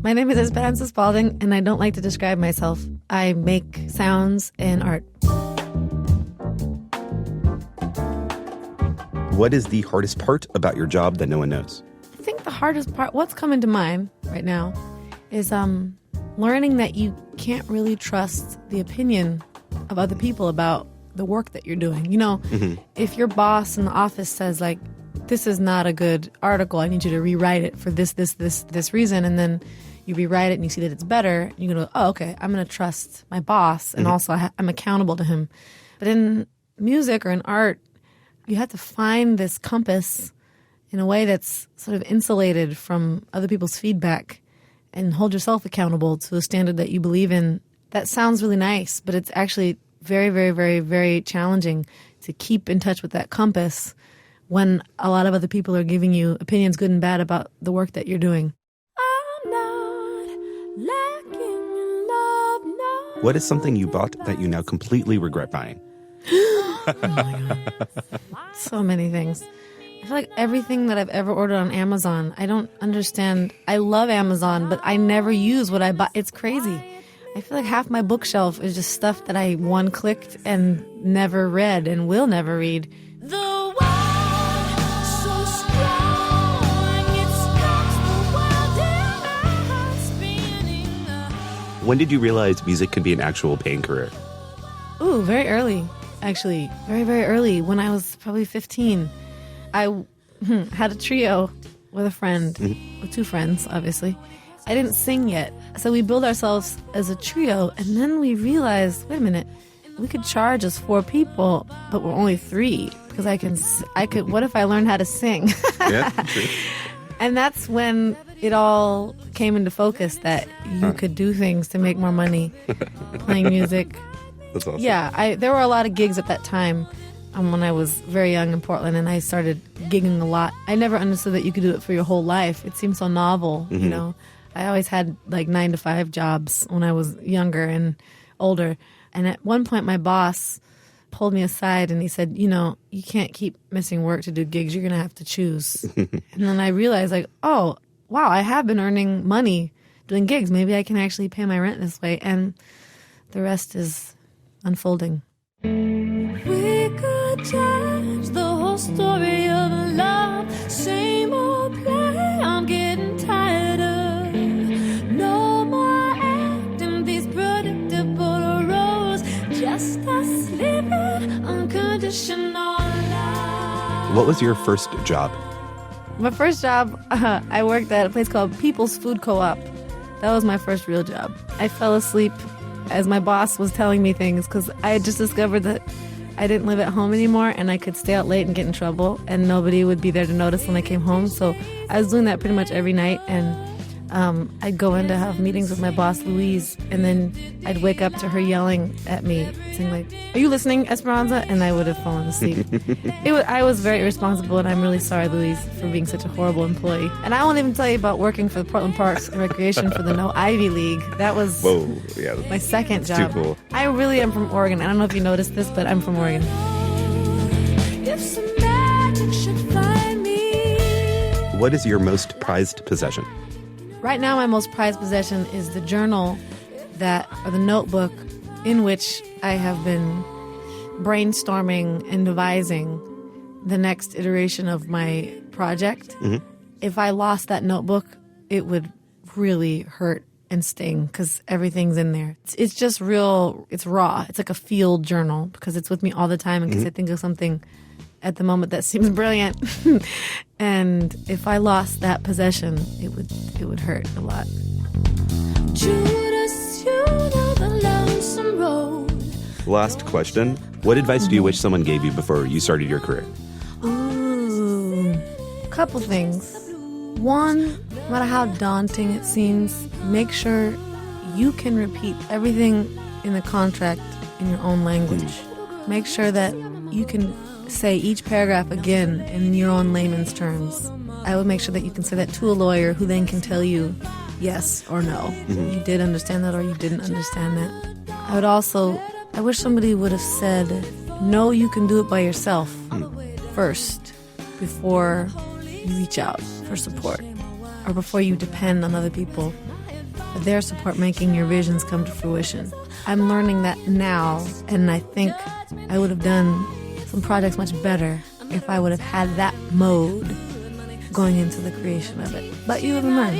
My name is Esperanza Spalding, and I don't like to describe myself. I make sounds and art. What is the hardest part about your job that no one knows? I think the hardest part, what's coming to mind right now, is learning that you can't really trust the opinion of other people about the work that you're doing. You know, if your boss in the office says, like, this is not a good article, I need you to rewrite it for this reason, and then you rewrite it and you see that it's better, you go, oh, okay, I'm going to trust my boss, and also I'm accountable to him. But in music or in art, you have to find this compass in a way that's sort of insulated from other people's feedback and hold yourself accountable to a standard that you believe in. That sounds really nice, but it's actually very, very, very, very challenging to keep in touch with that compass when a lot of other people are giving you opinions, good and bad, about the work that you're doing. I'm not lacking in love, no. What is something you bought that you now completely regret buying? Oh my God. So many things. I feel like everything that I've ever ordered on Amazon, I don't understand. I love Amazon, but I never use what I buy. It's crazy. I feel like half my bookshelf is just stuff that I one-clicked and never read and will never read. The world so strong, it stops the world in spinning. When did you realize music could be an actual paying career? Ooh, very early, actually. Very, very early. When I was probably 15, I had a trio with a friend, with two friends, obviously. I didn't sing yet. So we built ourselves as a trio, and then we realized, wait a minute, we could charge as 4 people, but we're only 3, because I could, what if I learned how to sing? Yeah, true. And that's when it all came into focus that you could do things to make more money playing music. That's awesome. Yeah, there were a lot of gigs at that time when I was very young in Portland, and I started gigging a lot. I never understood that you could do it for your whole life. It seemed so novel, you know. I always had like 9-to-5 jobs when I was younger and older. And at one point, my boss pulled me aside and he said, you know, you can't keep missing work to do gigs. You're going to have to choose. And then I realized, like, oh, wow, I have been earning money doing gigs. Maybe I can actually pay my rent this way. And the rest is unfolding. We could change the whole story of love. Same old play, I'm getting tired of. No more acting these predictable roles. Just us living unconditional love. What was your first job? My first job, I worked at a place called People's Food Co-op. That was my first real job. I fell asleep as my boss was telling me things because I had just discovered that I didn't live at home anymore and I could stay out late and get in trouble and nobody would be there to notice when I came home. So I was doing that pretty much every night, and I'd go in to have meetings with my boss, Louise, and then I'd wake up to her yelling at me, saying like, "Are you listening, Esperanza?" And I would have fallen asleep. I was very irresponsible, and I'm really sorry, Louise, for being such a horrible employee. And I won't even tell you about working for the Portland Parks and Recreation for the No Ivy League. That was my second job. Too cool. I really am from Oregon. I don't know if you noticed this, but I'm from Oregon. If some magic should find me. What is your most prized possession? Right now, my most prized possession is the journal or the notebook in which I have been brainstorming and devising the next iteration of my project. If I lost that notebook, it would really hurt and sting because everything's in there. It's just real, it's raw. It's like a field journal because it's with me all the time in case I think of something at the moment that seems brilliant. And if I lost that possession, it would hurt a lot. Judas, you know the lonesome road. Last question. What advice do you wish someone gave you before you started your career? Ooh, a couple things. One, no matter how daunting it seems, make sure you can repeat everything in the contract in your own language. Make sure that you can say each paragraph again in your own layman's terms. I would make sure that you can say that to a lawyer who then can tell you yes or no. You did understand that or you didn't understand that. I wish somebody would have said, no, you can do it by yourself first before you reach out for support or before you depend on other people. their support making your visions come to fruition. I'm learning that now, and I think I would have done some projects much better if I would have had that mode going into the creation of it. But you live and learn.